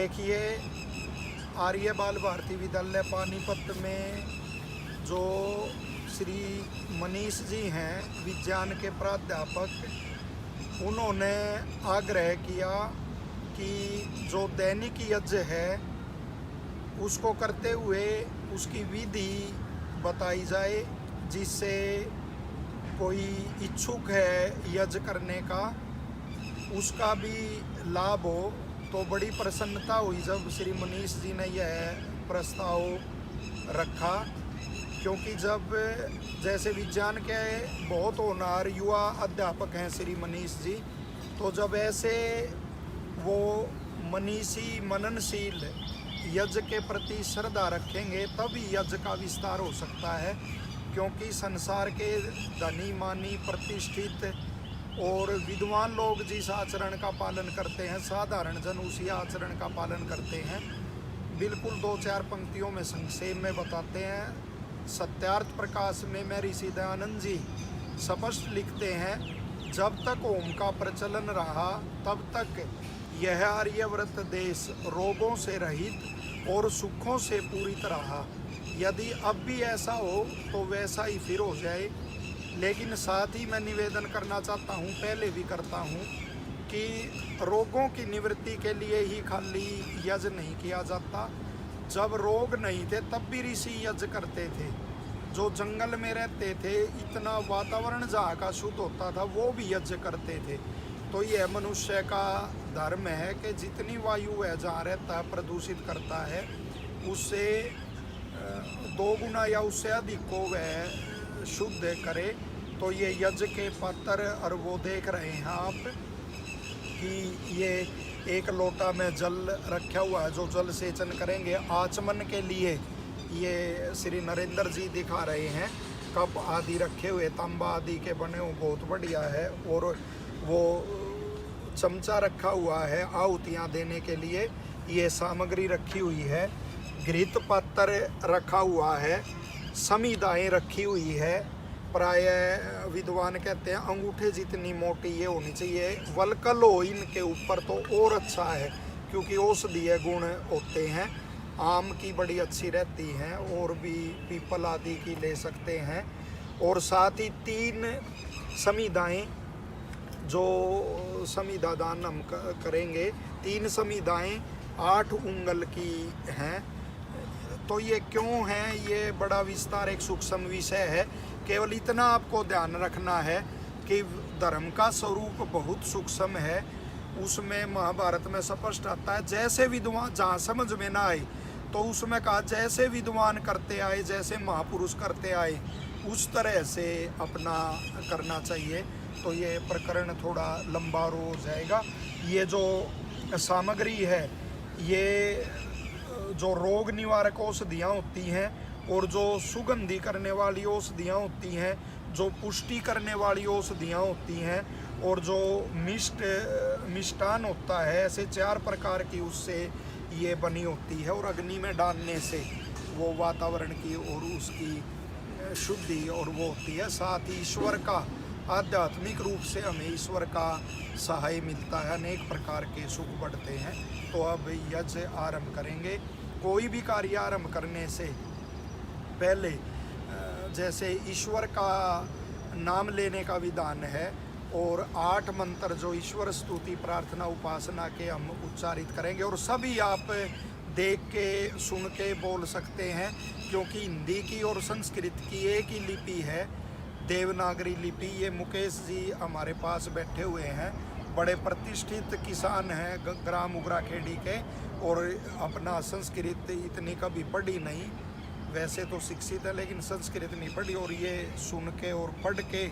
देखिए, आर्य बाल भारती विद्यालय पानीपत में जो श्री मनीष जी हैं, विज्ञान के प्राध्यापक, उन्होंने आग्रह किया कि जो दैनिक यज्ञ है उसको करते हुए उसकी विधि बताई जाए, जिससे कोई इच्छुक है यज्ञ करने का उसका भी लाभ हो। तो बड़ी प्रसन्नता हुई जब श्री मनीष जी ने यह प्रस्ताव रखा, क्योंकि जब जैसे विज्ञान के बहुत होनहार युवा अध्यापक हैं श्री मनीष जी, तो जब ऐसे वो मनीषी मननशील यज्ञ के प्रति श्रद्धा रखेंगे तभी यज्ञ का विस्तार हो सकता है। क्योंकि संसार के धनी मानी प्रतिष्ठित और विद्वान लोग जिस आचरण का पालन करते हैं, साधारण जन उसी आचरण का पालन करते हैं। बिल्कुल 2-4 पंक्तियों में संक्षेप में बताते हैं। सत्यार्थ प्रकाश में ऋषि दयानंद जी स्पष्ट लिखते हैं, जब तक ओम का प्रचलन रहा तब तक यह आर्यव्रत देश रोगों से रहित और सुखों से पूरी तरह रहा। यदि अब भी ऐसा हो तो वैसा ही फिर हो जाए। लेकिन साथ ही मैं निवेदन करना चाहता हूँ, पहले भी करता हूँ, कि रोगों की निवृत्ति के लिए ही खाली यज्ञ नहीं किया जाता। जब रोग नहीं थे तब भी ऋषि यज्ञ करते थे। जो जंगल में रहते थे, इतना वातावरण जहाँ का शुद्ध होता था, वो भी यज्ञ करते थे। तो यह मनुष्य का धर्म है कि जितनी वायु है जहाँ रहता है प्रदूषित करता है, उससे 2 गुना या उससे अधिक को वह शुद्ध करे। तो ये यज्ञ के पात्र, और वो देख रहे हैं आप कि ये एक लोटा में जल रखा हुआ है जो जल सेचन करेंगे आचमन के लिए। ये श्री नरेंद्र जी दिखा रहे हैं, कप आदि रखे हुए तांबा आदि के बने हुए, बहुत बढ़िया है। और वो चमचा रखा हुआ है आहुतियाँ देने के लिए, ये सामग्री रखी हुई है। घृत पात्र रखा हुआ है, समीदाएँ रखी हुई है। प्राय विद्वान कहते हैं अंगूठे जितनी मोटी ये होनी चाहिए। वलकल हो इनके ऊपर तो और अच्छा है, क्योंकि औषधीय गुण होते हैं। आम की बड़ी अच्छी रहती हैं, और भी पीपल आदि की ले सकते हैं। और साथ ही 3 समीदाएँ, जो समीदा दान हम करेंगे, 3 समीदाएँ 8 उंगल की हैं। तो ये क्यों है, ये बड़ा विस्तार एक सूक्ष्म विषय है। केवल इतना आपको ध्यान रखना है कि धर्म का स्वरूप बहुत सूक्ष्म है। उसमें महाभारत में स्पष्ट आता है, जैसे विद्वान, जहाँ समझ में ना आए तो उसमें कहा जैसे विद्वान करते आए, जैसे महापुरुष करते आए, उस तरह से अपना करना चाहिए। तो ये प्रकरण थोड़ा लंबा हो जाएगा। ये जो सामग्री है, ये जो रोग निवारक औषधियाँ होती हैं, और जो सुगंधी करने वाली औषधियाँ होती हैं, जो पुष्टि करने वाली औषधियाँ होती हैं, और जो मिष्टान होता है, ऐसे 4 प्रकार की उससे ये बनी होती है। और अग्नि में डालने से वो वातावरण की और उसकी शुद्धि और वो होती है। साथ ही ईश्वर का, आध्यात्मिक रूप से हमें ईश्वर का सहाय मिलता है, अनेक प्रकार के सुख बढ़ते हैं। तो अब यज्ञ आरंभ करेंगे। कोई भी कार्य आरंभ करने से पहले जैसे ईश्वर का नाम लेने का विधान है, और 8 मंत्र जो ईश्वर स्तुति प्रार्थना उपासना के हम उच्चारित करेंगे। और सभी आप देख के सुन के बोल सकते हैं, क्योंकि हिंदी की और संस्कृत की एक ही लिपि है, देवनागरी लिपि। ये मुकेश जी हमारे पास बैठे हुए हैं, बड़े प्रतिष्ठित किसान हैं ग्राम उगराखेड़ी के, और अपना संस्कृत इतनी कभी पढ़ी नहीं, वैसे तो शिक्षित है लेकिन संस्कृत नहीं पढ़ी। और ये सुन के और पढ़ के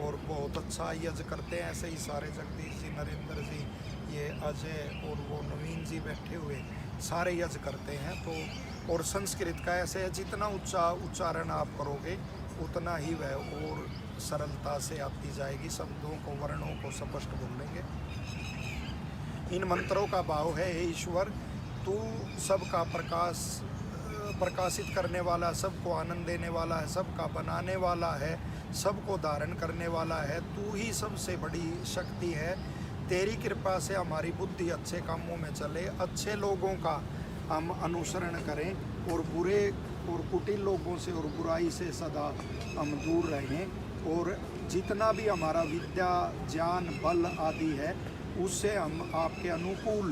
और बहुत अच्छा यज्ञ करते हैं। ऐसे ही सारे जगदीश जी, नरेंद्र जी, ये अजय और वो नवीन जी बैठे हुए सारे यज्ञ करते हैं। तो और संस्कृत का ऐसे है, जितना उच्चारण आप करोगे उतना ही वह और सरलता से आती जाएगी। शब्दों को, वर्णों को स्पष्ट बोलेंगे। इन मंत्रों का भाव है, हे ईश्वर, तू सबका प्रकाशित करने वाला, सबको आनंद देने वाला है, सबका बनाने वाला है, सबको धारण करने वाला है। तू ही सबसे बड़ी शक्ति है। तेरी कृपा से हमारी बुद्धि अच्छे कामों में चले, अच्छे लोगों का हम अनुसरण करें और बुरे और कुटिल लोगों से और बुराई से सदा हम दूर रहें। और जितना भी हमारा विद्या ज्ञान बल आदि है उससे हम आपके अनुकूल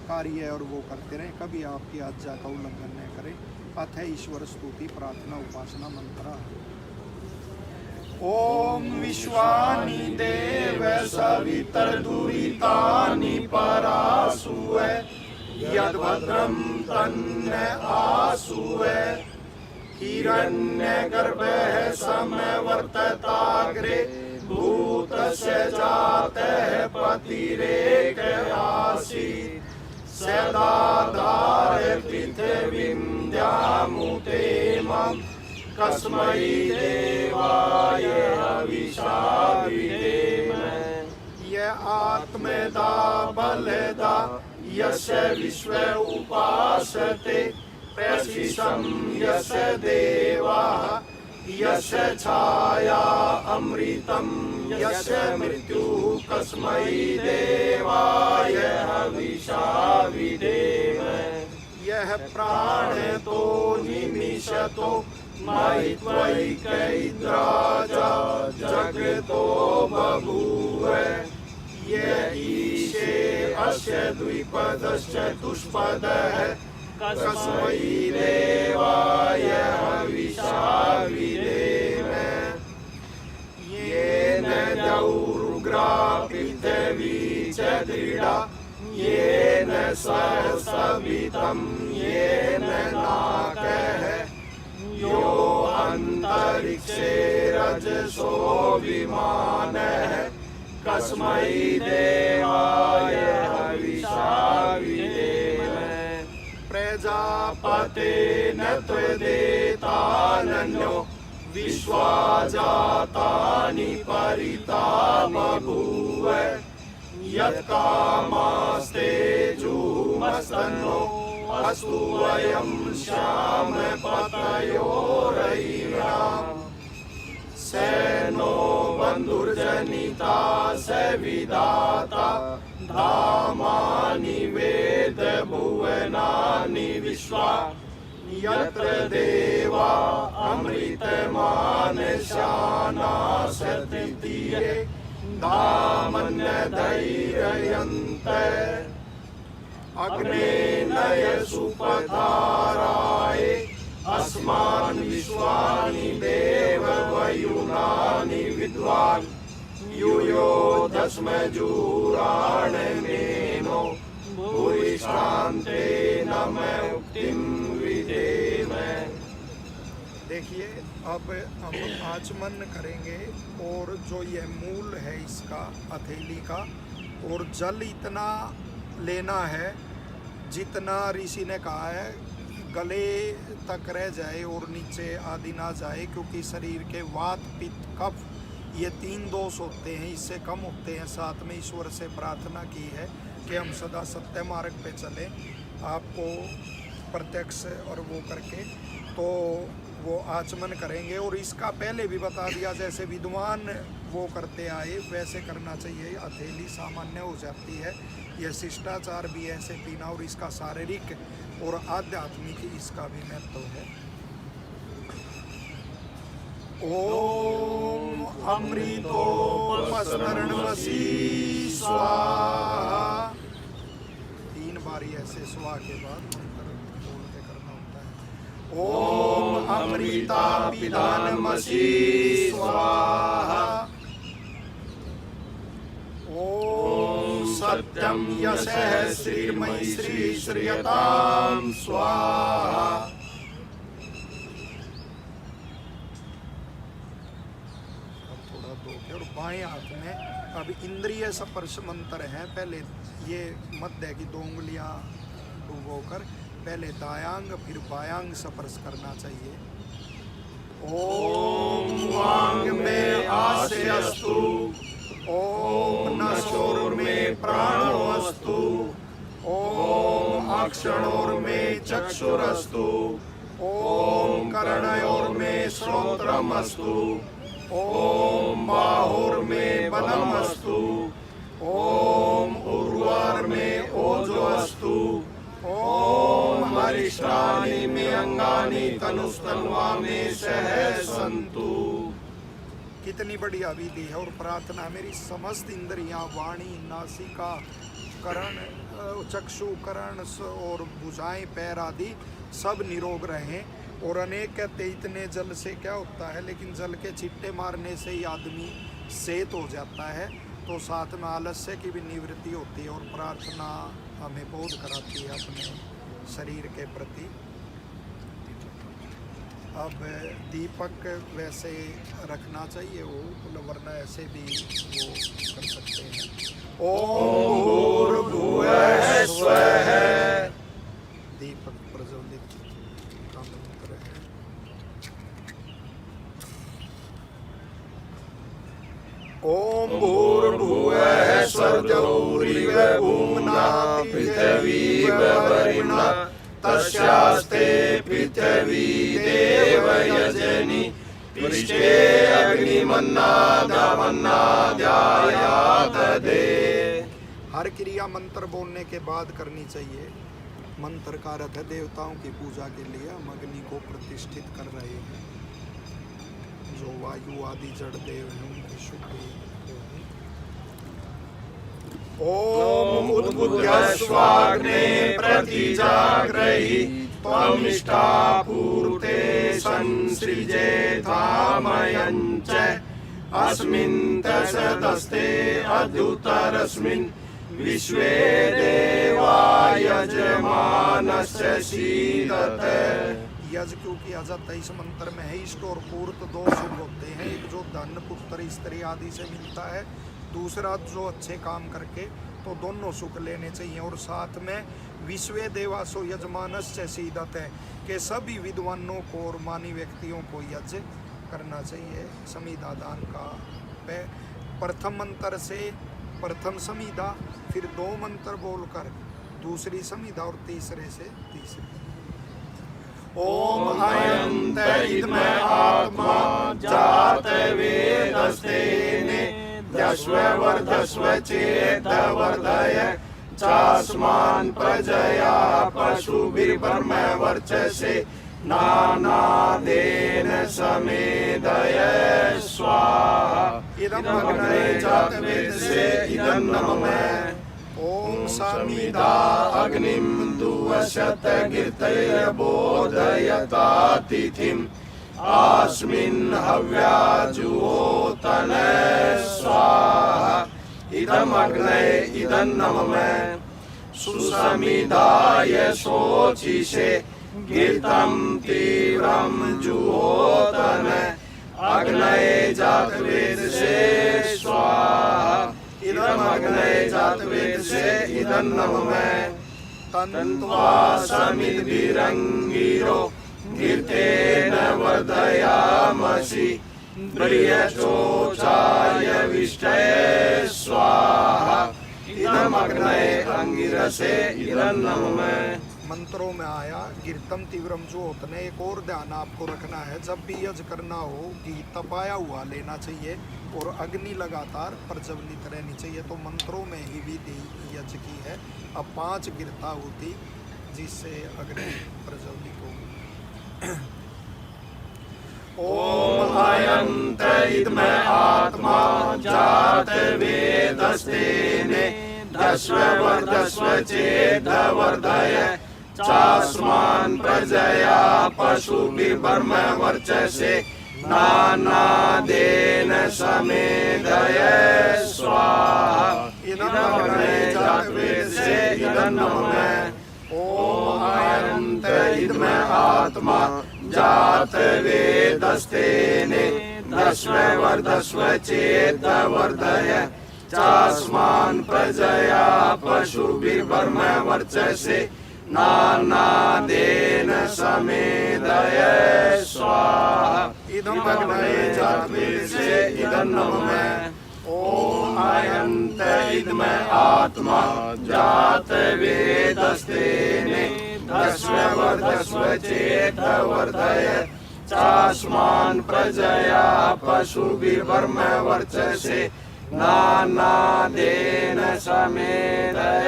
कार्य और वो करते रहें, कभी आपकी आज्ञा का उल्लंघन न करें। अथ ईश्वर स्तुति प्रार्थना उपासना मंत्र। ओम विश्वानि देव सवितर्दुरितानि परासुव यद्भद्रं तन्न आसुव हिरण्यगर्भः समवर्तताग्रे भूतस्य जातः पतिरेक आसीत् सदाधार पृथिवीं द्यामुते मां कस्मै देवाय हविषा विधेम। यः आत्मदा बलदा यस्य विश्व उपासते प्रशिषं यस्य देवाः यस्य छाया अमृतं यस्य मृत्युः कस्मै देवाय हविषा विधेम। यः प्राणतो निमिषतो महित्वैकैद्राजा जगतो बभूव य ईशे अस्य द्विपदश्चतुष्पदः कस्मै देवाय हविषा विधेम। येन दौरुग्रा पृथिवी च दृढा येन सहस्रवितं येन नाकः यो अन्तरिक्षे रजसो विमानः कस्मै देवाय हविषा विधेम। प्रजापतेन त्वदेतानन्यो विश्वा जातानि परिता बभूव यत्कामास्ते जुमस्तनो अस्तु वयं श्याम पतयोरयिणाम्। सेनो बन्धुर्जनिता स विधाता धामानि वेद भुवनानि विश्वा यत्र देवा अमृतमानशाना सतृतीये धामन्यधैर्यन्ते। अग्ने नय सुपथाराय अस्मान् विश्वानि देव वयुनानि विद्वान् यूयो दस्म जूराणमेनो भूरिष्ठान्ते नम उक्तिं विधेम। देखिए अब हम आचमन करेंगे और जो ये मूल है इसका हथेली का, और जल इतना लेना है जितना ऋषि ने कहा है, गले तक रह जाए और नीचे आदि ना जाए, क्योंकि शरीर के वात पित्त कफ ये 3 दोष होते हैं, इससे कम होते हैं। साथ में ईश्वर से प्रार्थना की है कि हम सदा सत्य मार्ग पे चलें, आपको प्रत्यक्ष और वो करके तो वो आचमन करेंगे। और इसका पहले भी बता दिया, जैसे विद्वान वो करते आए वैसे करना चाहिए। हथेली सामान्य हो जाती है, यह शिष्टाचार भी ऐसे पीना, और इसका शारीरिक और आध्यात्मिक इसका भी महत्व है। ओम अमृतोपस्मरणवसी स्वाहा। 3 बार ऐसे स्वा के बाद मंत्र बोल के करना होता है। ओम अमृतापिधानमसि स्वाहा। ओम सत्यं यशः श्रीमयि श्री श्रीयतां स्वाहा। और बाएं हाथ में अब इंद्रिय स्पर्श मंत्र है। पहले ये मध्य की 2 उंगलियां डुबोकर पहले दायांग फिर बायांग स्पर्श करना चाहिए। ओम वांग में आशयस्तु, ओम नसोर में प्राणोस्तु, ओम अक्षणोर में चक्षुरस्तु, ओम कर्णयोर में श्रोत्रमस्तु, ओम बाहुर में बलमस्तु, ओम उर्वार्मे ओजोऽस्तु। ओम अरिष्टानि मे अंगानि तनुस्तन्वा मे सह सन्तु। कितनी बढ़िया विधि है। और प्रार्थना मेरी समस्त इंद्रियां, वाणी, नासिका, करण, चक्षु, करण और भुजाएं, पैर आदि सब निरोग रहें। और अनेक कहते इतने जल से क्या होता है, लेकिन जल के छिट्टे मारने से ही आदमी सेहत हो जाता है। तो साथ में आलस्य की भी निवृत्ति होती है। और प्रार्थना हमें बोध कराती है अपने शरीर के प्रति। अब दीपक वैसे रखना चाहिए वो, वरना ऐसे भी वो कर सकते हैं। ओम भूर्भुवः स्वः। दीपक प्रज्वलित का मंत्र है। ओम भूर्भुवः स्वर्गौरिव भूम्ना पृथिवीव वरिणा तस्यास्ते पृथिवी देव यजनि पृष्ठे अग्निमन्नादमन्नाद्यायात दे। हर क्रिया मंत्र बोलने के बाद करनी चाहिए। मंत्र का अर्थ है देवताओं की पूजा के लिए हम अग्नि को प्रतिष्ठित कर रहे हैं। जो वायु आदि जड़ देव हैं उनकी शुद्धि। ओम उद्बुद्धस्वाग्ने प्रतिजाग्रहि त्वमिष्टापूर्ते संसृजेथामयञ्च अस्मिन् तसदस्ते अद्युतरस्मिन् विश्वे देवा यजमानस्य सीदत। यज क्योंकि किया जाता है इस मंत्र में है। इष्ट और पूर्त दो शुभ होते हैं। एक जो धन पुत्र स्त्री आदि से मिलता है, दूसरा जो अच्छे काम करके, तो दोनों सुख लेने चाहिए। और साथ में विश्वे देवासो यजमानस्य सीदत है कि सभी विद्वानों को और मानी व्यक्तियों को यज्ञ करना चाहिए। समीधा दान का प्रथम मंत्र से प्रथम समीधा, फिर दो मंत्र बोलकर दूसरी समीधा और तीसरे से तीसरी। ओम अयंत इदमे आत्मा जात वेदस्तेने दस्व वर्धस्व चेत वर्धय चास्मान् प्रजया पशुभिर्ब्रह्म वर्चसे नानादेन समेदय स्वाहा। इदं अग्नये जात वेदसे इदं नमः। ओम समीधा अग्निं दुवशत कीर्तय बोधयतातिथिम् अस्मिन् हव्याजुहोतन स्वाहा। इदम् अग्नये इदं नमः। सुसमिधाय शोचिषे कीर्तं तीव्रं जुहोतन अग्नये जातवेदसे स्वाहा। इदम् अग्नये जातवेदसे इदं नमः। तन्त्वा समिद्भिरङ्गिरो कीर्तेन वर्धयामसि प्रियचोचाय विष्टये स्वाहा। इदम् अग्नये अंगिरसे इदं नमः। मंत्रों में आया कीर्तम तीव्रम जो होतने। एक और ध्यान आपको रखना है, जब भी यज्ञ करना हो कि तपाया हुआ लेना चाहिए और अग्नि लगातार प्रज्वलित रहनी चाहिए। तो मंत्रों में ही विधि यज्ञ की है। अब 5 गिरता होती जिससे अग्नि प्रज्वलित होगी। ओम अयंत इदमे आत्मा जात वेदस्तेने दस्व वर्धस्व चेद वर्धय चास्मान् प्रजया पशुभिर्ब्रह्म वर्चसे नानादेन समेदय स्वाहा। इदम् अग्नये जातवेदसे इदं नमः। ओम अयंत इदमे आत्मा जात वेदस्तेने दस्व वर्धस्व चेद वर्धय चास्मान् प्रजया पशुभिर्ब्रह्म वर्चसे नानादेन समेदय स्वाहा। इदम् अग्नये जातवेदसे इदं नमः। ओम अयंत इदमे आत्मा जात वेदस्तेने दस्व वर्धस्व चेद वर्धय चास्मान् प्रजया पशुभिर्ब्रह्म वर्चसे नानादेन समेदय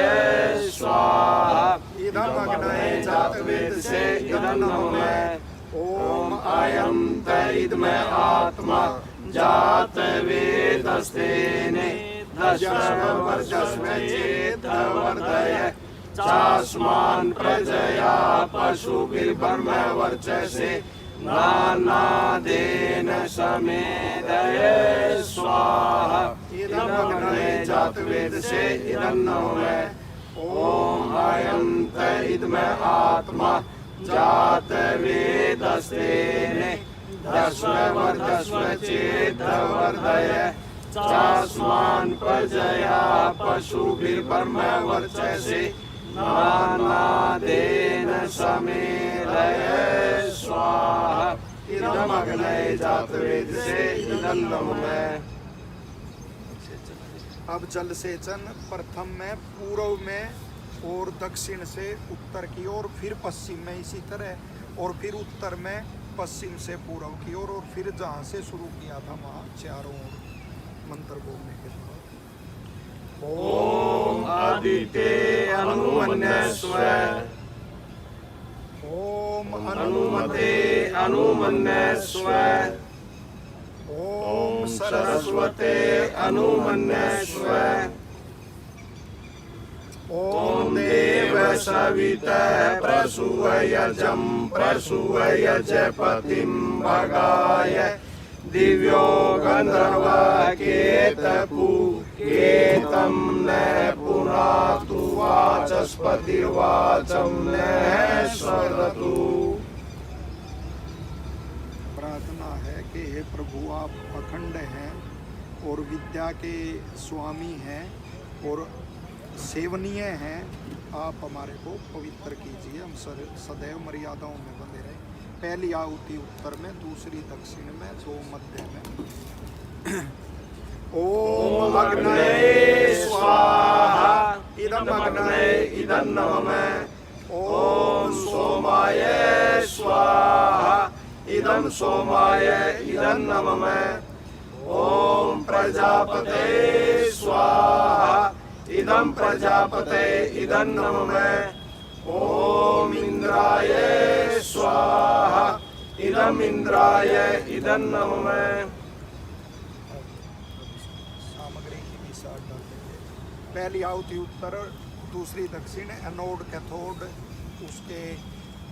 स्वाहा इदम् अग्नये जातवेदसे इदं नमः ओम अयं त इदमे आत्मा जातवेदस्तेने दशवर्षस्मे चेतवर्धय चास्मान् प्रजया पशुभिर्ब्रह्मवर्चसे नानादेन समेदय स्वाहा इदम् अग्नये जातवेदसे इदं नमः ओम अयं त इदमे आत्मा जातवेदस्तेने दशवर्धस्व चेतवर्धय चास्मान् प्रजया पशुभिर्ब्रह्मवर्चसे नानादेन समेदय स्वाहा इदम् अग्नये जातवेदसे इदं नमः। अब जल सेचन प्रथम में पूर्व में और दक्षिण से उत्तर की ओर, फिर पश्चिम में इसी तरह, और फिर उत्तर में पश्चिम से पूर्व की ओर, और फिर जहाँ से शुरू किया था वहाँ चारों ओर मंत्र बोलने के बाद ओम आदित्य अनुमन्यस्व ओम अनुमते अनुमन्यस्व ओम सरस्वते अनुमन्यस्व ओम देव सविता प्रसूयजं प्रसूयजपतिं भगाय दिव्यो गंधर्व केतपु केतं न पुनातु वाचस्पतिर्वाचं न स्वरतु। प्रार्थना है कि हे प्रभु, आप अखंड हैं और विद्या के स्वामी हैं और सेवनीय हैं। आप हमारे को पवित्र कीजिए, हम सदैव मर्यादाओं में बंधे रहें। पहली आहुति उत्तर में, दूसरी दक्षिण में, दो मध्य में। ओम अग्नये स्वाहा इदम् अग्नये इदं नमः ओम सोमाय स्वाहा इदं सोमाय इदं नमः ओम प्रजापते स्वाहा इदं प्रजापते इदं नमः ओम इंद्राय स्वाहा इदं इंद्राय इदं नमः। सामग्री की भी साथ डाल देंगे। पहली आहुति उत्तर, दूसरी दक्षिण, एनोड कैथोड उसके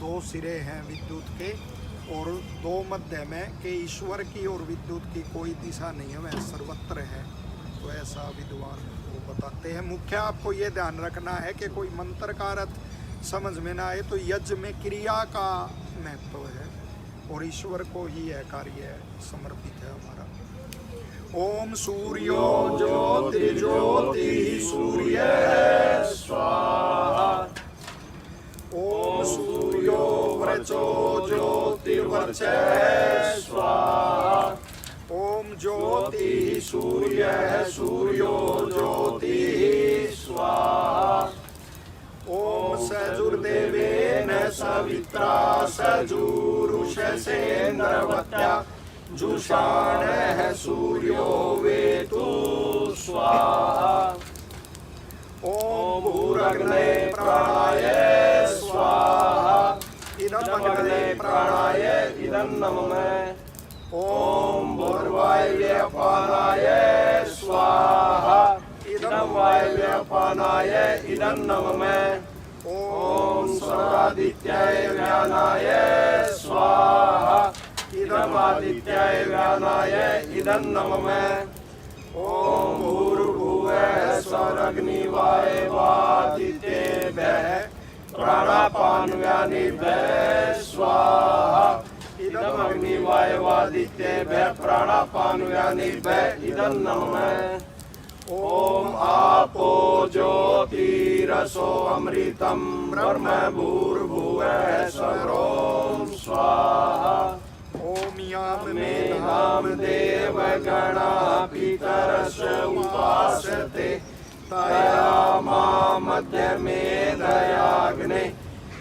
दो सिरे हैं विद्युत के, और दो मध्य में के ईश्वर की और विद्युत की कोई दिशा नहीं है, वह सर्वत्र है। तो ऐसा विद्वान वो बताते हैं। मुख्य आपको ये ध्यान रखना है कि कोई मंत्र का अर्थ समझ में ना आए तो यज्ञ में क्रिया का महत्व है और ईश्वर को ही यह कार्य समर्पित है हमारा। ओम सूर्यो ज्योतिर्ज्योति सूर्य स्वाहा ओम सूर्यो व्रचो ज्योतिर्वर्च स्वाहा ओम ज्योति सूर्य सूर्यो ज्योति स्वाहा ओम सजुर्देवेन सवित्रा सजुरुषसेन्द्रवत्या जुषाणः सूर्यो वेतु स्वाहा ओम भूरग्ने प्राणाय स्वाहा इदमग्ने प्राणाय इदं नमः ओम भूर्वायव्यपानाय स्वाहा इदं वायव्यपानाय इदं नमः ओम सौरादित्याय व्यानाय स्वाहा इदं आदित्याय व्यानाय इदं नमः ओम भूर्भुवः स्वरग्निवायवादित्येभ्यः प्राणापानव्यानिभ्यः स्वाहा इदमग्निवायवादित्येभ्यः प्राणापानव्यानिभ्यः इदं नमः ओम आपो ज्योतिरसो अमृतं ब्रह्म भूर्भुवः स्वरोम स्वाहा ओम याम मेधाम देवगणा पितरस्य उपासते तया मा मध्य मेधयाग्ने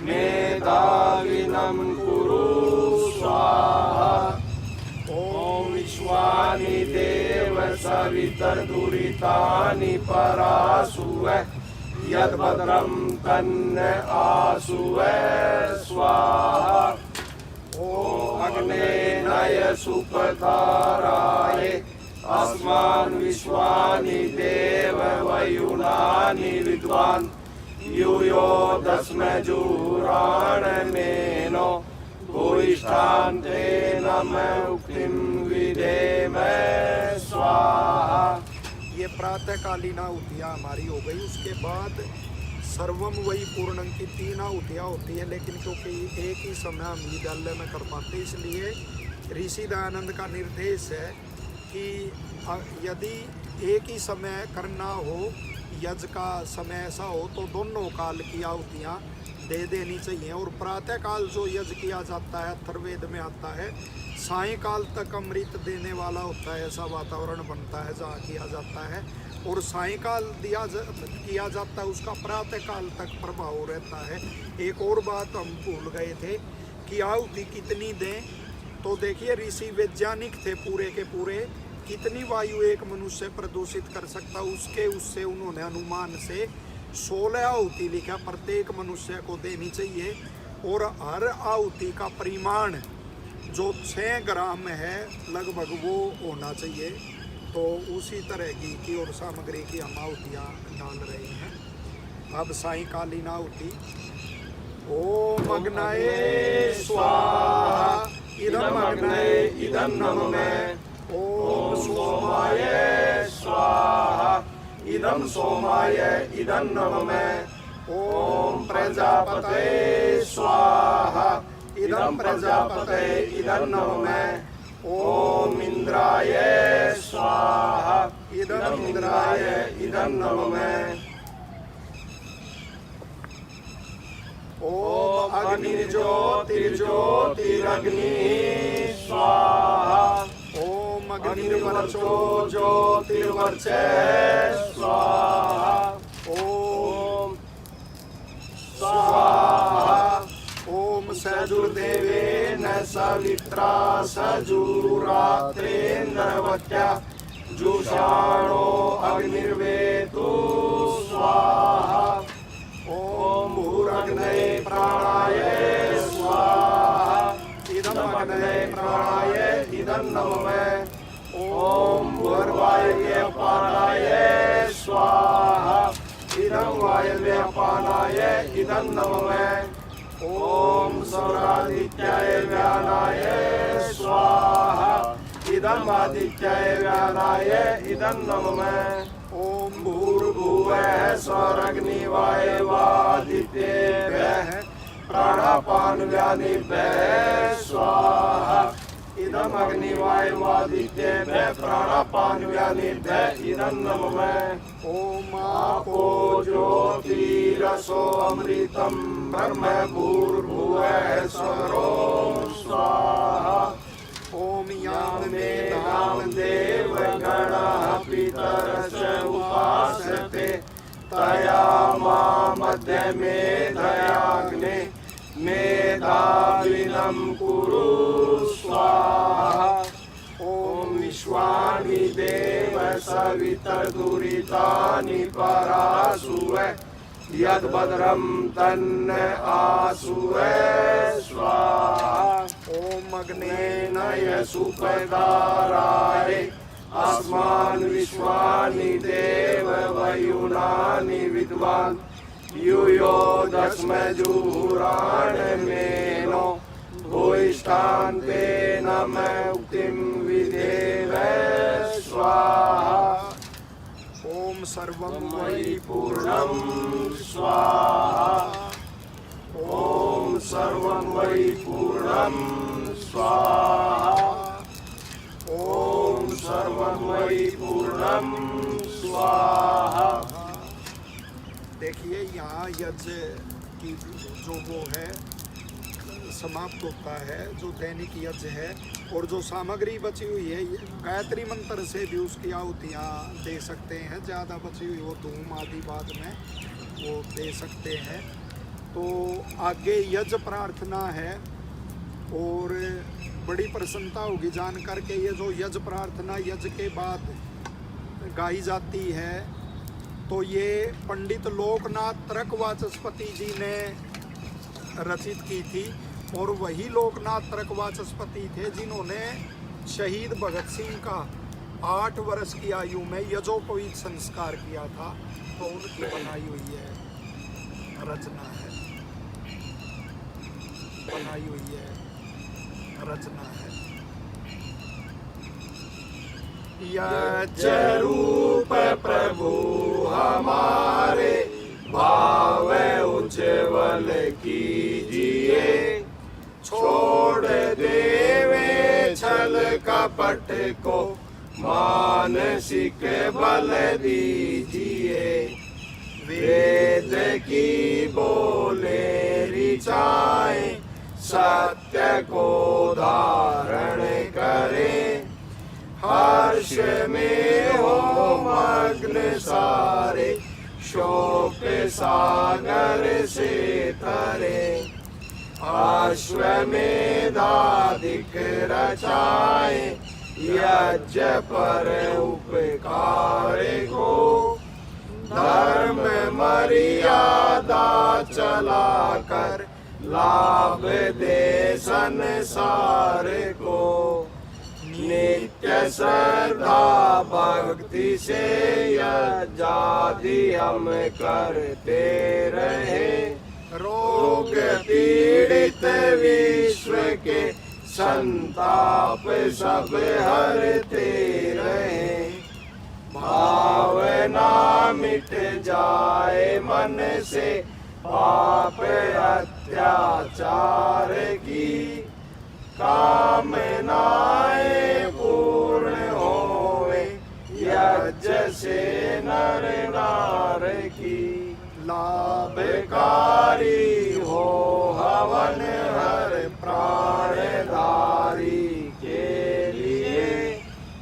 मेधाविनं कुरु स्वाहा ओम विश्वानि देव सवितर्दुरितानि परासुवे यद्भद्रं तन्न आसुवे स्वाहा ॐ अग्ने नय सुपधाराय अस्मान् विश्वानि देव वयुनानि विद्वान् यूयो दस्म जुराण मेनो भूयिष्ठान्ते नमः उक्तिं विधेम स्वाहा। ये प्रातःकालीन आहुतियाँ हमारी हो गई। उसके बाद सर्वम वही पूर्णं की 3 आहुतियाँ होती है, लेकिन क्योंकि एक ही समय हम विद्यालय में कर पाते, इसलिए ऋषि दयानंद का निर्देश है कि यदि एक ही समय करना हो, यज्ञ का समय ऐसा हो, तो दोनों काल की आहुतियाँ दे देनी चाहिए। और प्रातःकाल जो यज्ञ किया जाता है अथर्ववेद में आता है, सायंकाल तक अमृत देने वाला होता है, ऐसा वातावरण बनता है जहाँ किया जाता है। और सायंकाल किया जाता है, उसका प्रातःकाल तक प्रभाव रहता है। एक और बात हम भूल गए थे कि आहुति कितनी दें, तो देखिए ऋषि वैज्ञानिक थे पूरे के पूरे, कितनी वायु एक मनुष्य प्रदूषित कर सकता उससे उन्होंने अनुमान से 16 आहुति लिखा, प्रत्येक मनुष्य को देनी चाहिए। और हर आहुति का परिमाण जो 6 ग्राम है लगभग वो होना चाहिए। तो उसी तरह की और सामग्री की हम आहुतियाँ डाल रहे हैं। अब सायंकालीन आहुति ओम अग्नये स्वाहा इदम अग्नये इदम नमः ओम सोमाय स्वाहा इदम सोमाय इदम नमः ओम प्रजापतये स्वाहा इदम प्रजापतये इदम नमः ओम इंद्राय स्वाहा इदम इंद्राय इदम नमः ओम अग्निर्ज्योतिर्ज्योतिरग्नि स्वाहा ओम अग्निर्वर्चो ज्योतिर्वर्चे स्वाहा ओम स्वाहा ओम सजुर्देवेन सवित्रा सजुरात्रेन्द्रवत्या जुषाणो अग्निर्वेतु स्वाहा ओम भूरग्नये प्राणाय स्वाहा इदम अग्नये प्राणाय इदम नमः ओम भूर्वायवे अपानाय स्वाहा इदम वायवे अपानाय इदम नमः ओम सौरादित्याय व्यानाय स्वाहा इदम आदित्याय व्यानाय इदम नमः ओम भूर्भुवः स्वरग्निवाय वादितेभ्यः प्राणापान व्यानिभ्यः स्वाहा इदम अग्निवाय वादितेभ्यः प्राणापान व्यानिभ्यः इदम नमः ओम आपो ज्योतिरसो अमृतम ब्रह्म भूर्भुवः स्वरोम स्वाहा ओम याम में नाम देव गणः पितरश्च उपासते तया मा मध्य मेधयाग्ने मेधाविनं कुरु स्वाहा ओम विश्वानि देव सवितर्दुरितानि परासुवे यद्भद्रं तन्न आसुवे स्वाहा ओम अग्ने नय सुपधाराय अस्मान् विश्वानि देव वयुनानि विद्वान् यूयो दस्म जुहुराण मेनो भूयिष्ठान्ते नमः उक्तिं विधेम स्वाहा ओम सर्वं वै पूर्णं स्वाहा ओम सर्वं वै पूर्णं स्वाहा ओम सर्वं वै पूर्णं स्वाहा। देखिए यहाँ यज्ञ की जो वो है समाप्त होता है, जो दैनिक यज्ञ है, और जो सामग्री बची हुई है गायत्री मंत्र से भी उसकी आहुतियाँ दे सकते हैं। ज़्यादा बची हुई वो धूम आदि बाद में वो दे सकते हैं। तो आगे यज्ञ प्रार्थना है और बड़ी प्रसन्नता होगी जान करके ये जो यज्ञ प्रार्थना यज्ञ के बाद गाई जाती है तो ये पंडित लोकनाथ तर्क वाचस्पति जी ने रचित की थी। और वही लोकनाथ तर्क वाचस्पति थे जिन्होंने शहीद भगत सिंह का 8 वर्ष की आयु में यजोपवीत संस्कार किया था। तो उनकी बनाई हुई है रचना है, बनाई हुई है रचना है। यज्ञ रूप प्रभु हमारे भाव उज्ज्वल कीजिए, छोड़ देवे छल कपट को मानसिक बल दीजिए। वेद की बोले ऋचाएं सत्य को धारण करें, हर्ष में हो मग्न सारे शोक सागर से तरे। अश्वमेधाधिक रचाए यज्ञ पर उपकार को, धर्म मर्यादा चलाकर लाभ दे संसार को। नित्य श्रद्धा भक्ति से यज्ञादि हम करते रहे, रोग पीड़ित विश्व के संताप सब हरते रहे। भावना मिट जाए मन से पाप अत्याचार की, कामनाएं पूर्ण होवे यज्ञ से नर नार की। लाभकारी हो हवन हर प्राणधारी के लिए,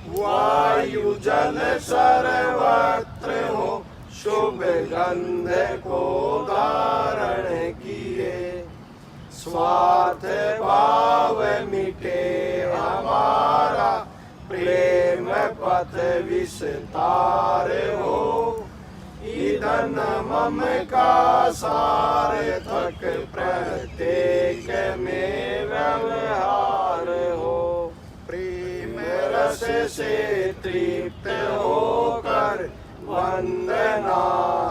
वायु जल सर्वत्र हो शुभ गंध को धारण किए। स्वार्थ भाव मिटे हमारा प्रेम पथ विस्तार हो, ईंधन मम का सार्थक प्रत्येक में व्यवहार हो। प्रेम रस से तृप्त होकर वंदना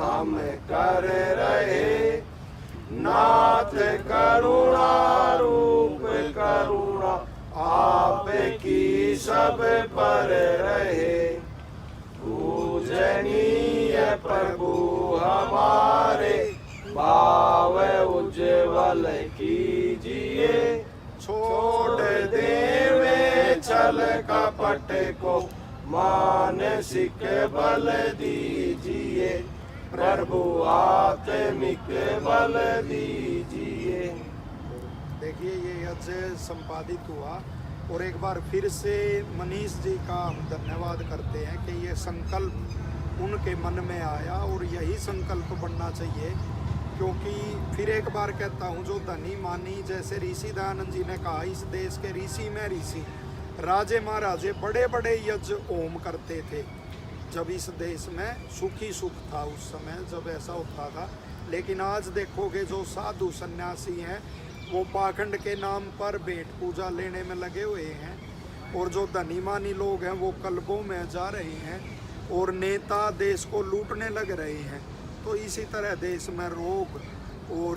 हम कर रहे, नाथ करुणा रूप करुणा आपकी सब पर रहे। पूजनीय प्रभु हमारे भाव उज्ज्वल कीजिए, छोड़ देवे छल कपट को मानसिक बल दीजिए। प्रभु आत्मिक बल दीजिए। देखिए ये यज्ञ संपादित हुआ और एक बार फिर से मनीष जी का हम धन्यवाद करते हैं कि ये संकल्प उनके मन में आया और यही संकल्प बनना चाहिए। क्योंकि फिर एक बार कहता हूँ, जो धनी मानी जैसे ऋषि दयानंद जी ने कहा, इस देश के ऋषि में ऋषि राजे महाराजे बड़े बड़े यज्ञ होम करते थे जब इस देश में सुखी सुख था, उस समय जब ऐसा होता था। लेकिन आज देखोगे जो साधु सन्यासी हैं वो पाखंड के नाम पर भेंट पूजा लेने में लगे हुए हैं, और जो धनी मानी लोग हैं वो कल्बों में जा रहे हैं और नेता देश को लूटने लग रहे हैं। तो इसी तरह देश में रोग और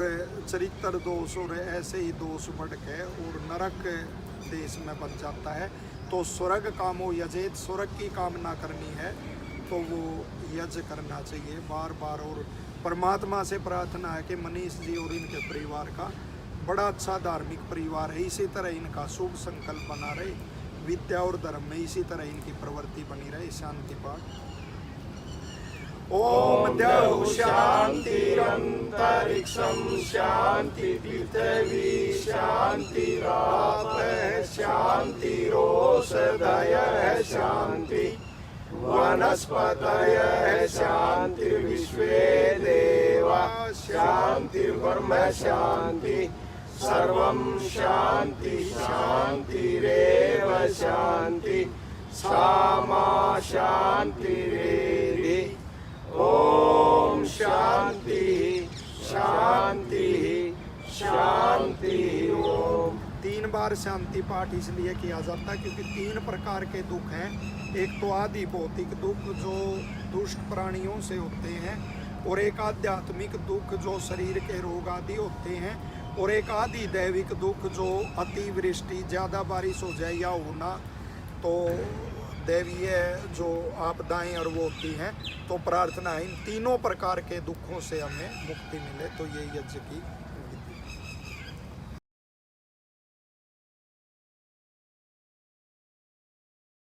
चरित्र दोष और ऐसे ही दोष बढ़ के और नरक देश में बन जाता है। तो स्वर्ग कामो यजेत, स्वर्ग की कामना करनी है तो वो यज्ञ करना चाहिए बार बार। और परमात्मा से प्रार्थना है कि मनीष जी और इनके परिवार का बड़ा अच्छा धार्मिक परिवार है, इसी तरह इनका शुभ संकल्प बना रहे, विद्या और धर्म में इसी तरह इनकी प्रवृत्ति बनी रहे। शांति पाठ। ओम द्यौः शान्तिरन्तरिक्षं शान्ति, पृथिवी शान्तिरापः शान्तिरोषधयः शान्ति, वनस्पतयः शान्तिर्विश्वे देवा शान्तिर्ब्रह्म शान्ति, सर्वं शान्ति शान्तिरेव शान्ति, सामा शांतिरेधि। ओम शांति शांति शांति। ओम। 3 बार शांति पाठ इसलिए किया जाता है क्योंकि 3 प्रकार के दुख हैं। एक तो आदि भौतिक दुख जो दुष्ट प्राणियों से होते हैं, और एक आध्यात्मिक दुख जो शरीर के रोग आदि होते हैं, और एक आदि दैविक दुख जो अतिवृष्टि, ज़्यादा बारिश हो जाए या होना, तो दैवीय जो आपदाएं और वो होती हैं। तो प्रार्थना है इन तीनों प्रकार के दुखों से हमें मुक्ति मिले, तो ये यज्ञ की